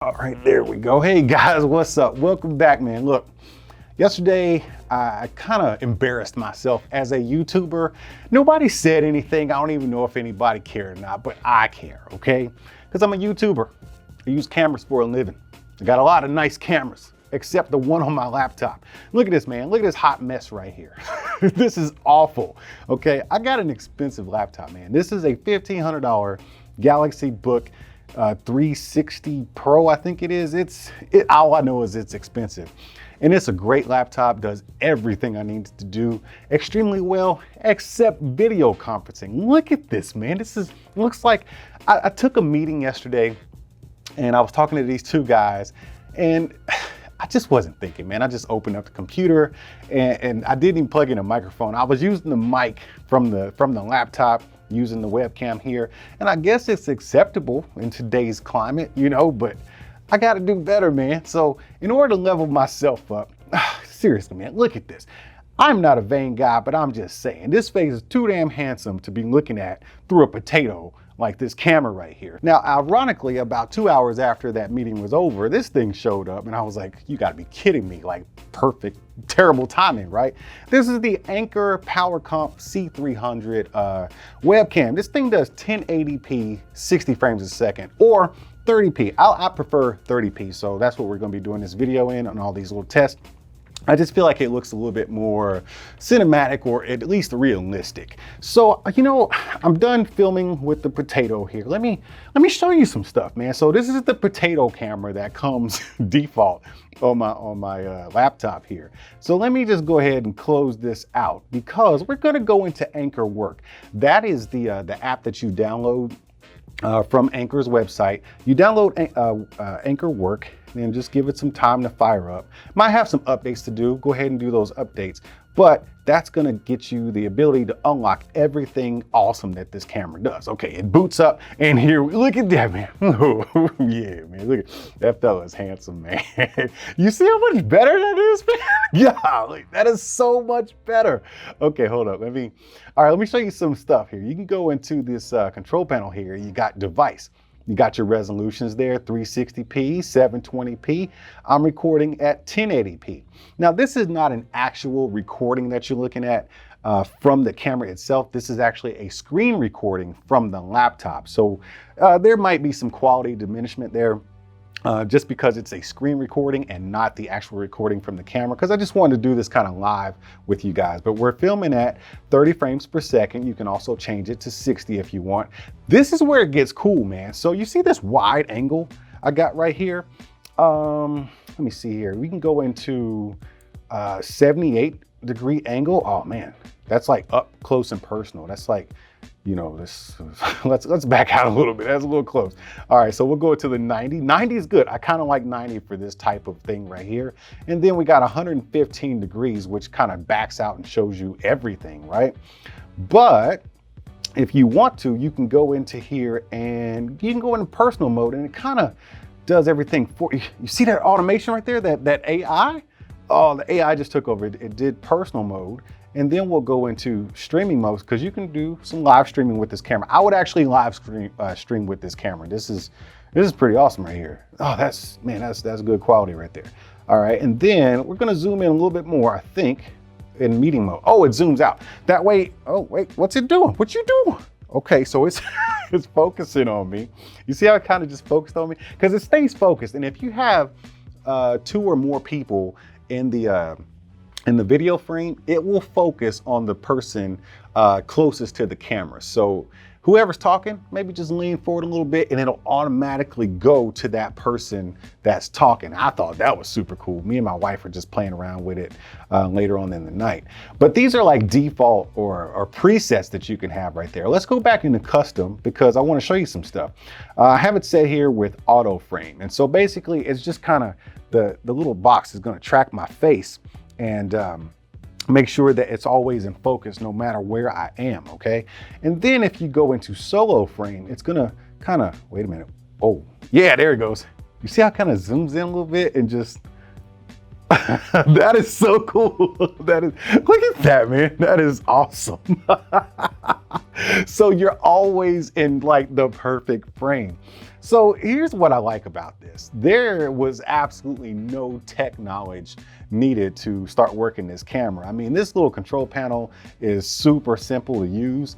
All right, there we go. Hey guys, what's up? Welcome back, man. Look, yesterday I kind of embarrassed myself as a YouTuber. Nobody said anything. I don't even know if anybody cared or not, but I care, okay? Because I'm a YouTuber. I use cameras for a living. I got a lot of nice cameras, except the one on my laptop. Look at this, man. Look at this hot mess right here. This is awful, okay? I got an expensive laptop, man. This is a $1,500 Galaxy Book 360 Pro, I think it is. All I know is it's expensive. And it's a great laptop, does everything I need to do extremely well, except video conferencing. Look at this, man. Looks like I took a meeting yesterday and I was talking to these two guys and I just wasn't thinking, man. I just opened up the computer and I didn't even plug in a microphone. I was using the mic from the laptop, using the webcam here. And I guess it's acceptable in today's climate, you know, but I gotta do better, man. So in order to level myself up, seriously, man, look at this. I'm not a vain guy, but I'm just saying, this face is too damn handsome to be looking at through a potato like this camera right here. Now, ironically, about 2 hours after that meeting was over, this thing showed up and I was like, you gotta be kidding me, like perfect, terrible timing, right? This is the Anker PowerConf C300 webcam. This thing does 1080p, 60 frames a second, or 30p. I prefer 30p, so that's what we're gonna be doing this video in on all these little tests. I just feel like it looks a little bit more cinematic or at least realistic. So, you know, I'm done filming with the potato here. Let me show you some stuff, man. So this is the potato camera that comes default on my laptop here. So let me just go ahead and close this out because we're gonna go into Anker Work. That is the app that you download from Anker's website. You download Anker Work and just give it some time to fire up. Might have some updates to do. Go ahead and do those updates. But that's gonna get you the ability to unlock everything awesome that this camera does. Okay, it boots up and here, look at that, man. Oh, yeah, man, look at that fella's handsome, man. You see how much better that is, man? Yeah, that is so much better. Okay, hold up, all right, let me show you some stuff here. You can go into this control panel here. You got device. You got your resolutions there, 360p, 720p. I'm recording at 1080p. Now, this is not an actual recording that you're looking at from the camera itself. This is actually a screen recording from the laptop. So there might be some quality diminishment there. Just because it's a screen recording and not the actual recording from the camera, because I just wanted to do this kind of live with you guys. But we're filming at 30 frames per second. You can also change it to 60 if you want. This is where it gets cool, man. So you see this wide angle I got right here? Let me see here. We can go into 78-degree angle. Oh man, that's like up close and personal. That's like, you know, let's back out a little bit. That's a little close. All right, so we'll go to the 90. 90 is good. I kind of like 90 for this type of thing right here. And then we got 115 degrees, which kind of backs out and shows you everything, right? But if you want to, you can go into here and you can go into personal mode and it kind of does everything for you. You see that automation right there, that AI? Oh, the AI just took over. It did personal mode. And then we'll go into streaming mode because you can do some live streaming with this camera. I would actually live stream with this camera. This is pretty awesome right here. Oh, that's good quality right there. All right, and then we're gonna zoom in a little bit more, I think, in meeting mode. Oh, it zooms out. That way, oh wait, what's it doing? What you doing? Okay, so it's it's focusing on me. You see how it kind of just focused on me? Because it stays focused. And if you have 2 or more people in the video frame, it will focus on the person closest to the camera. So whoever's talking, maybe just lean forward a little bit and it'll automatically go to that person that's talking. I thought that was super cool. Me and my wife were just playing around with it later on in the night. But these are like default or presets that you can have right there. Let's go back into custom because I want to show you some stuff. I have it set here with auto frame. And so basically it's just kind of the little box is going to track my face and make sure that it's always in focus no matter where I am, okay? And then if you go into solo frame, it's gonna kind of, wait a minute. Oh, yeah, there it goes. You see how it kind of zooms in a little bit and just, that is so cool. Look at that, man. That is awesome. So you're always in like the perfect frame. So here's what I like about this. There was absolutely no tech knowledge needed to start working this camera. I mean, this little control panel is super simple to use.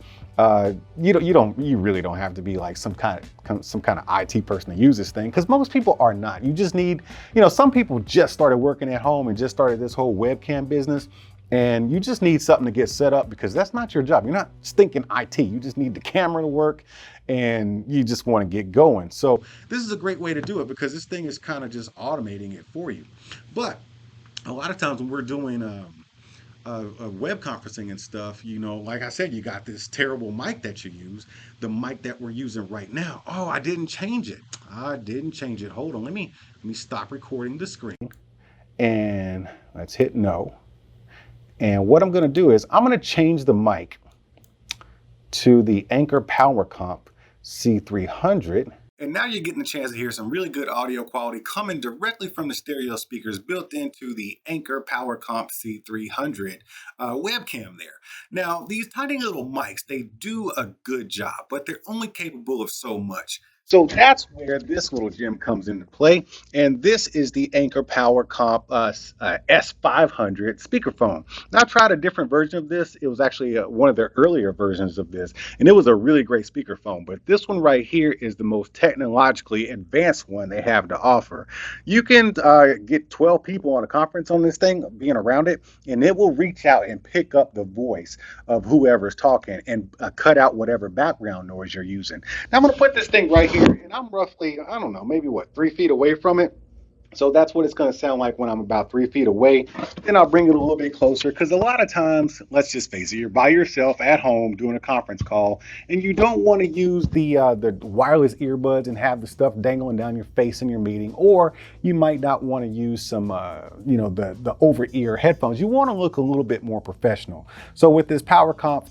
You really don't have to be like some kind of IT person to use this thing, because most people are not. You just need, some people just started working at home and just started this whole webcam business. And you just need something to get set up, because that's not your job. You're not stinking IT. You just need the camera to work and you just want to get going. So this is a great way to do it, because this thing is kind of just automating it for you. But a lot of times when we're doing web conferencing and stuff, like I said, you got this terrible mic that you use, the mic that we're using right now. Oh, I didn't change it. Hold on, let me stop recording the screen and let's hit no. And what I'm going to do is I'm going to change the mic to the Anker PowerConf C300. And now you're getting a chance to hear some really good audio quality coming directly from the stereo speakers built into the Anker PowerConf C300 webcam there. Now, these tiny little mics, they do a good job, but they're only capable of so much. So that's where this little gem comes into play. And this is the Anker PowerConf S500 speakerphone. Now, I tried a different version of this. It was actually one of their earlier versions of this, and it was a really great speakerphone. But this one right here is the most technologically advanced one they have to offer. You can get 12 people on a conference on this thing, being around it, and it will reach out and pick up the voice of whoever's talking and cut out whatever background noise you're using. Now, I'm going to put this thing right here, and I'm roughly, I don't know, maybe 3 feet away from it. So that's what it's going to sound like when I'm about 3 feet away. Then I'll bring it a little bit closer, because a lot of times, let's just face it, you're by yourself at home doing a conference call, and you don't want to use the wireless earbuds and have the stuff dangling down your face in your meeting, or you might not want to use some, the over-ear headphones. You want to look a little bit more professional. So with this PowerConf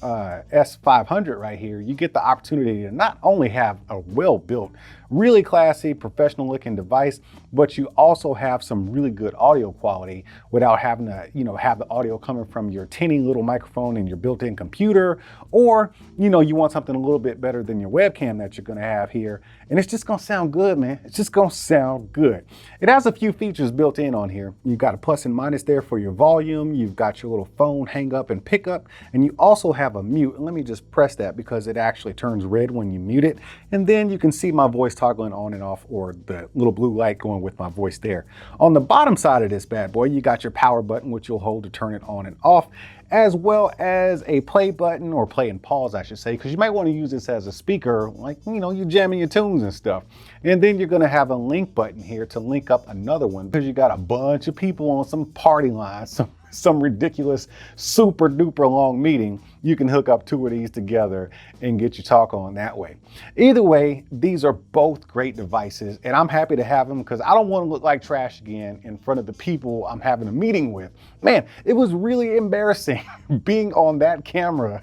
S500 right here, you get the opportunity to not only have a well-built, really classy, professional-looking device, but you also have some really good audio quality without having to, have the audio coming from your tinny little microphone and your built-in computer, or, you want something a little bit better than your webcam that you're gonna have here, and it's just gonna sound good, man. It's just gonna sound good. It has a few features built in on here. You've got a plus and minus there for your volume. You've got your little phone hang up and pick up, and you also have a mute. And let me just press that, because it actually turns red when you mute it, and then you can see my voice toggling on and off, or the little blue light going with my voice there. On the bottom side of this bad boy, you got your power button, which you'll hold to turn it on and off, as well as a play button, or play and pause, I should say, because you might want to use this as a speaker, like, you're jamming your tunes and stuff. And then you're going to have a link button here to link up another one, because you got a bunch of people on some party line, some ridiculous super duper long meeting. You can hook up 2 of these together and get your talk on that way. Either way, these are both great devices, and I'm happy to have them, because I don't want to look like trash again in front of the people I'm having a meeting with. Man, it was really embarrassing being on that camera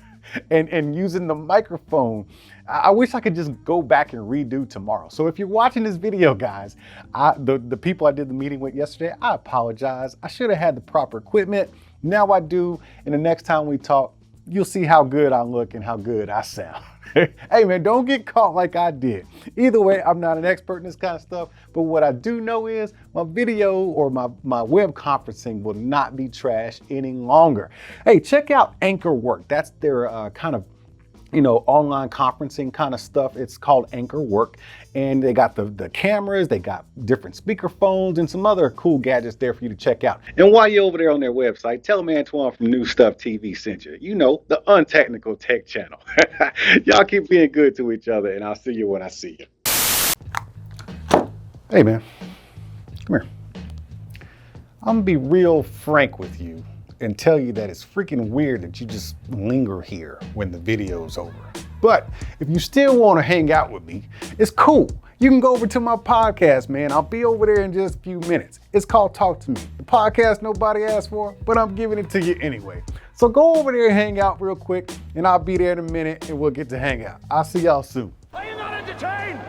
and using the microphone. I wish I could just go back and redo tomorrow. So if you're watching this video, guys, the people I did the meeting with yesterday, I apologize. I should have had the proper equipment. Now I do, and the next time we talk, you'll see how good I look and how good I sound. Hey man, don't get caught like I did. Either way, I'm not an expert in this kind of stuff, but what I do know is my video or my web conferencing will not be trash any longer. Hey, check out Anker Work. That's their kind of online conferencing kind of stuff. It's called Anker Work, and they got the cameras, they got different speaker phones, and some other cool gadgets there for you to check out. And while you're over there on their website, tell them Antoine from New Stuff TV sent you. The untechnical tech channel. Y'all keep being good to each other, and I'll see you when I see you. Hey man, come here. I'm gonna be real frank with you and tell you that it's freaking weird that you just linger here when the video's over. But if you still want to hang out with me, it's cool. You can go over to my podcast, man. I'll be over there in just a few minutes. It's called Talk to Me. The podcast nobody asked for, but I'm giving it to you anyway. So go over there and hang out real quick, and I'll be there in a minute, and we'll get to hang out. I'll see y'all soon. Are you not entertained?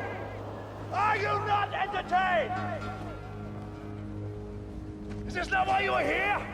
Are you not entertained? Is this not why you are here?